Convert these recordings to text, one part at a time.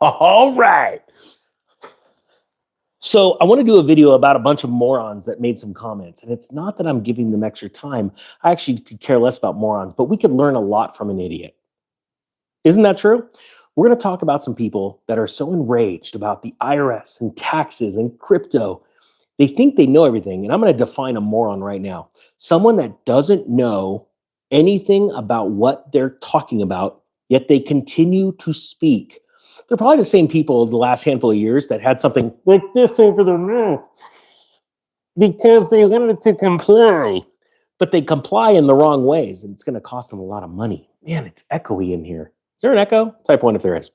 All right. So I want to do a video about a bunch of morons that made some comments. And it's not that I'm giving them extra time. I actually could care less about morons, but we could learn a lot from an idiot. Isn't that true? We're going to talk about some people that are so enraged about the IRS and taxes and crypto. They think they know everything. And I'm going to define a moron right now. Someone that doesn't know anything about what they're talking about, yet they continue to speak. They're probably the same people the last handful of years that had something like this over their mouth because they wanted to comply. But they comply in the wrong ways, and it's going to cost them a lot of money. Man, it's echoey in here. Is there an echo? Type one if there is.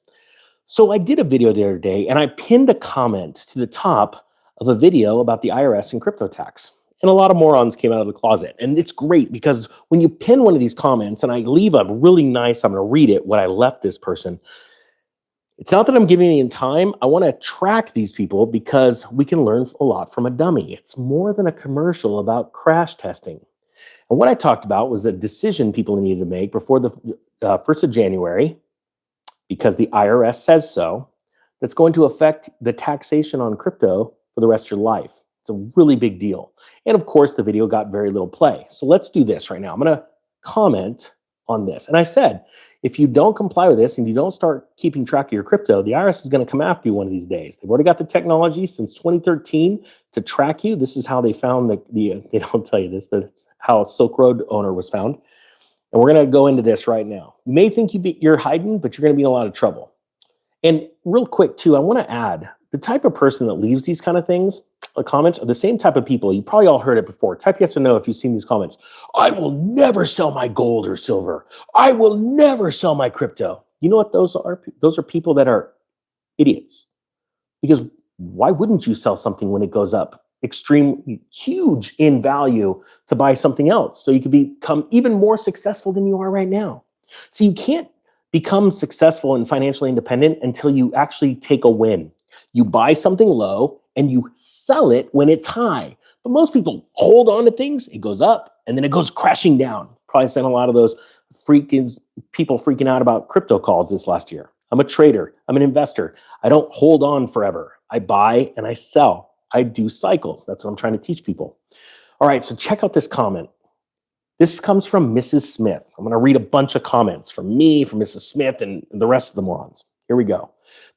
So I did a video the other day, and I pinned a comment to the top of a video about the IRS and crypto tax. And a lot of morons came out of the closet. And it's great because when you pin one of these comments, and I leave a really nice, I'm going to read it, what I left this person. It's not that I'm giving them time. I want to attract these people because we can learn a lot from a dummy. It's more than a commercial about crash testing. And what I talked about was a decision people needed to make before the 1st of January, because the IRS says so, that's going to affect the taxation on crypto for the rest of your life. It's a really big deal. And of course, the video got very little play. So let's do this right now. I'm going to comment on this. And I said, if you don't comply with this and you don't start keeping track of your crypto, the IRS is going to come after you one of these days. They've already got the technology since 2013 to track you. This is how they found they don't tell you this, but it's how Silk Road owner was found. And we're going to go into this right now. You may think you're hiding, but you're going to be in a lot of trouble. And real quick too, I want to add, the type of person that leaves these kind of things, comments, are the same type of people. You probably all heard it before. Type yes or no if you've seen these comments. I will never sell my gold or silver. I will never sell my crypto. You know what those are? Those are people that are idiots. Because why wouldn't you sell something when it goes up extremely huge in value to buy something else so you could become even more successful than you are right now? So you can't become successful and financially independent until you actually take a win. You buy something low and you sell it when it's high. But most people hold on to things, it goes up, and then it goes crashing down. Probably sent a lot of those people freaking out about crypto calls this last year. I'm a trader. I'm an investor. I don't hold on forever. I buy and I sell. I do cycles. That's what I'm trying to teach people. All right, so check out this comment. This comes from Mrs. Smith. I'm going to read a bunch of comments from me, from Mrs. Smith, and the rest of the morons. Here we go.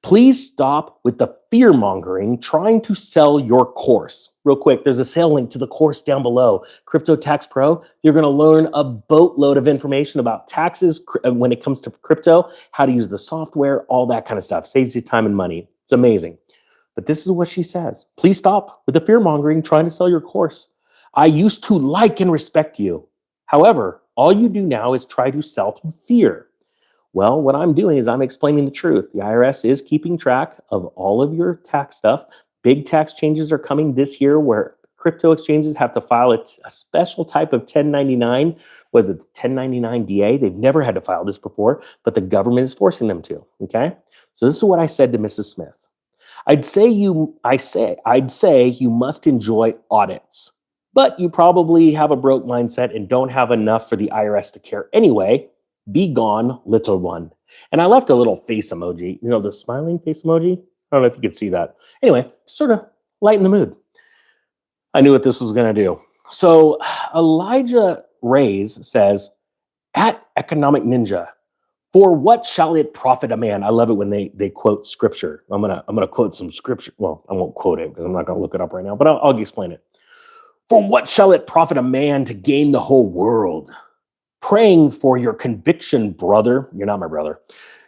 Please stop with the fear-mongering trying to sell your course. Real quick, there's a sale link to the course down below. Crypto Tax Pro. You're going to learn a boatload of information about taxes when it comes to crypto, how to use the software, all that kind of stuff. Saves you time and money. It's amazing. But this is what she says. Please stop with the fear-mongering trying to sell your course. I used to like and respect you. However, all you do now is try to sell through fear. Well, what I'm doing is I'm explaining the truth. The IRS is keeping track of all of your tax stuff. Big tax changes are coming this year where crypto exchanges have to file a special type of 1099. Was it the 1099 DA? They've never had to file this before, but the government is forcing them to, okay? So this is what I said to Mrs. Smith. I'd say you must enjoy audits, but you probably have a broke mindset and don't have enough for the IRS to care anyway. Be gone, little one. And I left a little face emoji, the smiling face emoji. I don't know if you could see that. Anyway, sort of lighten the mood. I knew what this was going to do. So Elijah Rays says, at Economic Ninja, for what shall it profit a man? I love it when they quote scripture. I'm gonna quote some scripture. Well, I won't quote it because I'm not gonna look it up right now, but I'll explain it. For what shall it profit a man to gain the whole world? Praying for your conviction, brother. You're not my brother.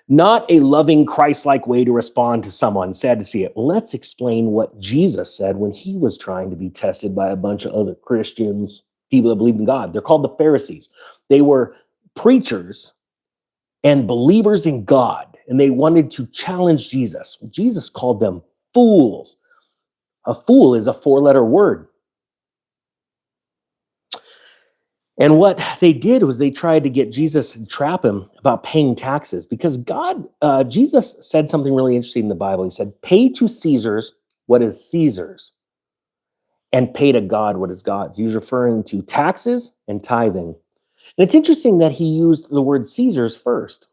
Not a loving Christ-like way to respond to someone. Sad to see it. Well, let's explain what Jesus said when he was trying to be tested by a bunch of other Christians, people that believe in God. They're called the Pharisees. They were preachers and believers in God, and they wanted to challenge Jesus. Jesus called them fools. A fool is a four-letter word. And what they did was they tried to get Jesus to trap him about paying taxes because Jesus said something really interesting in the Bible. He said, pay to Caesar's what is Caesar's and pay to God what is God's. He was referring to taxes and tithing. And it's interesting that he used the word Caesar's first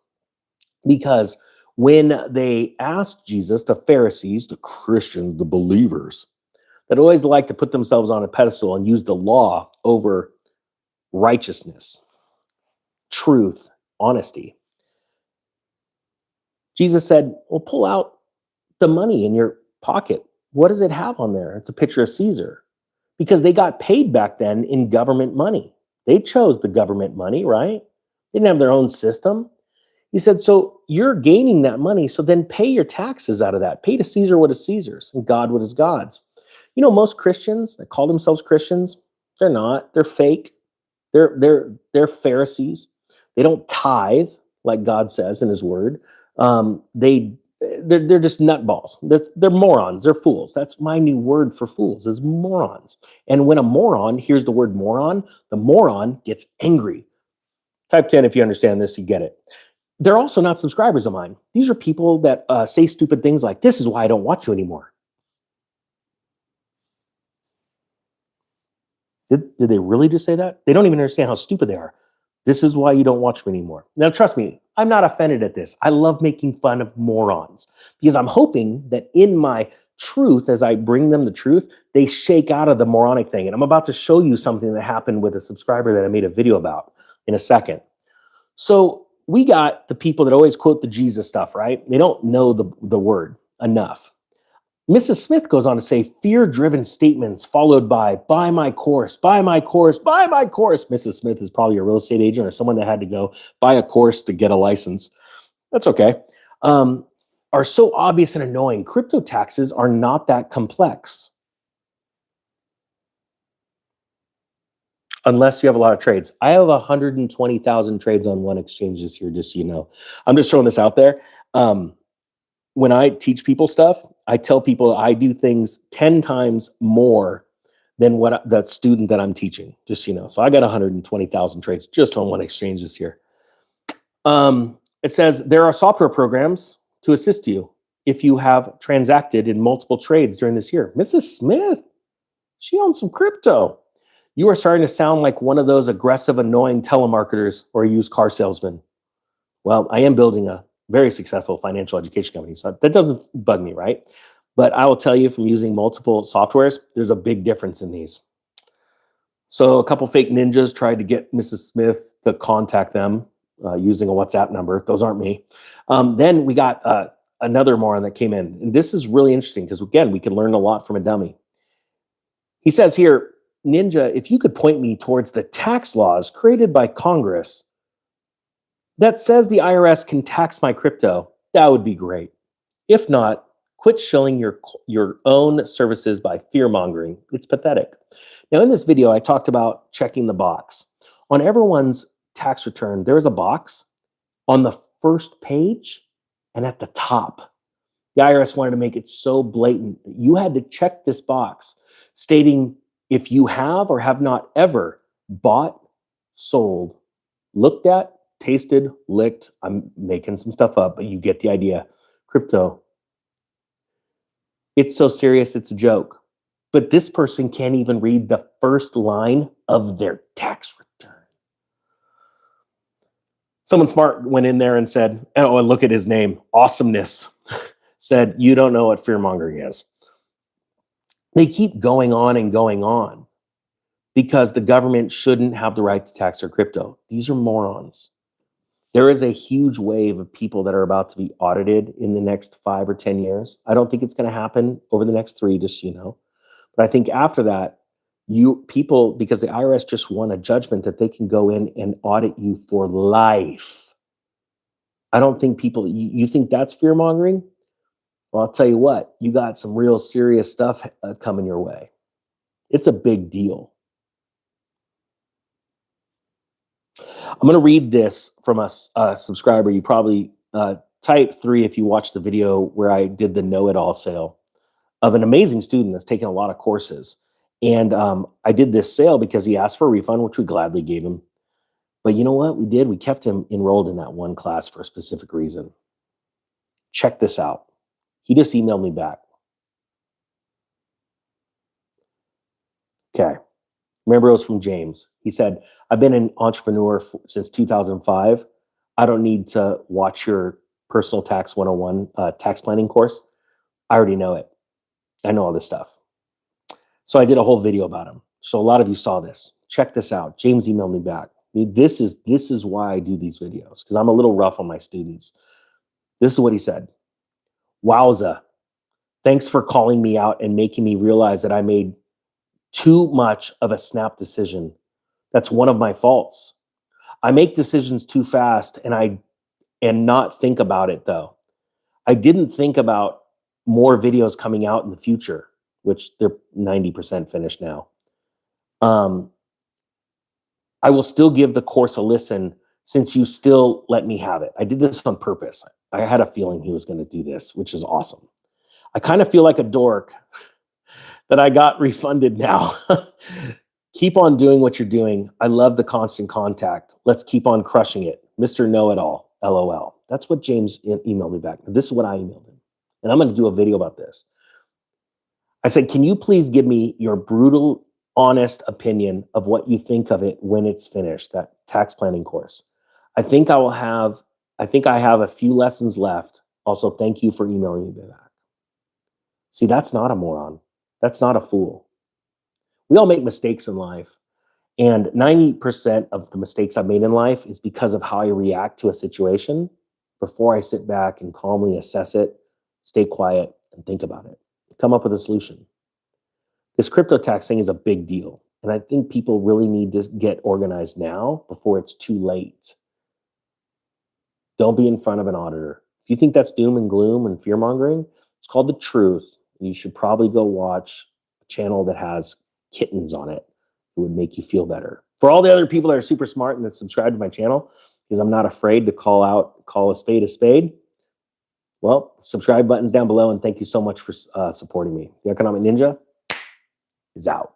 because When they asked Jesus, the Pharisees, the Christians, the believers, that always like to put themselves on a pedestal and use the law over righteousness, truth, honesty, Jesus said, well, pull out the money in your pocket. What does it have on there? It's a picture of Caesar, because they got paid back then in government money. They chose the government money, right? They didn't have their own system. He said, so you're gaining that money, so then pay your taxes out of that. Pay to Caesar what is Caesar's and God what is God's. You know, most Christians that call themselves Christians, they're not. They're fake. They're Pharisees. They don't tithe like God says in His Word. They're just nutballs. They're morons. They're fools. That's my new word for fools is morons. And when a moron hears the word moron, the moron gets angry. Type 10 if you understand this, you get it. They're also not subscribers of mine. These are people that say stupid things like, this is why I don't watch you anymore. Did they really just say that? They don't even understand how stupid they are. This is why you don't watch me anymore. Now, trust me, I'm not offended at this. I love making fun of morons because I'm hoping that in my truth, as I bring them the truth, they shake out of the moronic thing. And I'm about to show you something that happened with a subscriber that I made a video about in a second. So we got the people that always quote the Jesus stuff, right? They don't know the word enough. Mrs. Smith goes on to say, fear-driven statements followed by, buy my course, buy my course, buy my course. Mrs. Smith is probably a real estate agent or someone that had to go buy a course to get a license. That's okay. Are so obvious and annoying. Crypto taxes are not that complex. Unless you have a lot of trades. I have 120,000 trades on one exchange this year, just so you know. I'm just throwing this out there. When I teach people stuff, I tell people I do things 10 times more than what that student that I'm teaching, just so you know. So I got 120,000 trades just on one exchange this year. It says there are software programs to assist you if you have transacted in multiple trades during this year. Mrs. Smith, she owns some crypto. You are starting to sound like one of those aggressive, annoying telemarketers or a used car salesman. Well, I am building a very successful financial education company, so that doesn't bug me, right? But I will tell you from using multiple softwares, there's a big difference in these. So a couple fake ninjas tried to get Mrs. Smith to contact them using a WhatsApp number. Those aren't me. Then we got another moron that came in. And this is really interesting because, again, we can learn a lot from a dummy. He says here, Ninja, if you could point me towards the tax laws created by Congress that says the IRS can tax my crypto, that would be great. If not, quit shilling your own services by fear-mongering. It's pathetic. Now, in this video, I talked about checking the box. On everyone's tax return, there is a box on the first page and at the top. The IRS wanted to make it so blatant that you had to check this box stating if you have or have not ever bought, sold, looked at, tasted, licked, I'm making some stuff up, but you get the idea, crypto. It's so serious, it's a joke. But this person can't even read the first line of their tax return. Someone smart went in there and said, oh, and look at his name, Awesomeness, said, you don't know what fear-mongering is. They keep going on because the government shouldn't have the right to tax their crypto. These are morons. There is a huge wave of people that are about to be audited in the next 5 or 10 years. I don't think it's going to happen over the next 3, just so you know. But I think after that, people, because the IRS just won a judgment that they can go in and audit you for life. I don't think people, you think that's fear-mongering? Well, I'll tell you what, you got some real serious stuff coming your way. It's a big deal. I'm going to read this from a subscriber. You probably type 3 if you watch the video where I did the know-it-all sale of an amazing student that's taken a lot of courses. And I did this sale because he asked for a refund, which we gladly gave him. But you know what we did? We kept him enrolled in that one class for a specific reason. Check this out. He just emailed me back. Okay. Remember, it was from James. He said, I've been an entrepreneur since 2005. I don't need to watch your Personal Tax 101 tax planning course. I already know it. I know all this stuff. So I did a whole video about him. So a lot of you saw this. Check this out. James emailed me back. This is why I do these videos, because I'm a little rough on my students. This is what he said. Wowza. Thanks for calling me out and making me realize that I made too much of a snap decision. That's one of my faults. I make decisions too fast and not think about it though. I didn't think about more videos coming out in the future, which they're 90% finished now. I will still give the course a listen since you still let me have it. I did this on purpose. I had a feeling he was going to do this, which is awesome. I kind of feel like a dork that I got refunded now. Keep on doing what you're doing. I love the constant contact. Let's keep on crushing it. Mr. Know-It-All, LOL. That's what James emailed me back. This is what I emailed him. And I'm going to do a video about this. I said, can you please give me your brutal, honest opinion of what you think of it when it's finished, that tax planning course? I think I have a few lessons left. Also, thank you for emailing me back. See, that's not a moron. That's not a fool. We all make mistakes in life. And 90% of the mistakes I've made in life is because of how I react to a situation before I sit back and calmly assess it, stay quiet, and think about it. Come up with a solution. This crypto tax thing is a big deal. And I think people really need to get organized now before it's too late. Don't be in front of an auditor. If you think that's doom and gloom and fear mongering, it's called The Truth. You should probably go watch a channel that has kittens on it. It would make you feel better. For all the other people that are super smart and that subscribe to my channel, because I'm not afraid to call a spade a spade, well, subscribe button's down below, and thank you so much for supporting me. The Economic Ninja is out.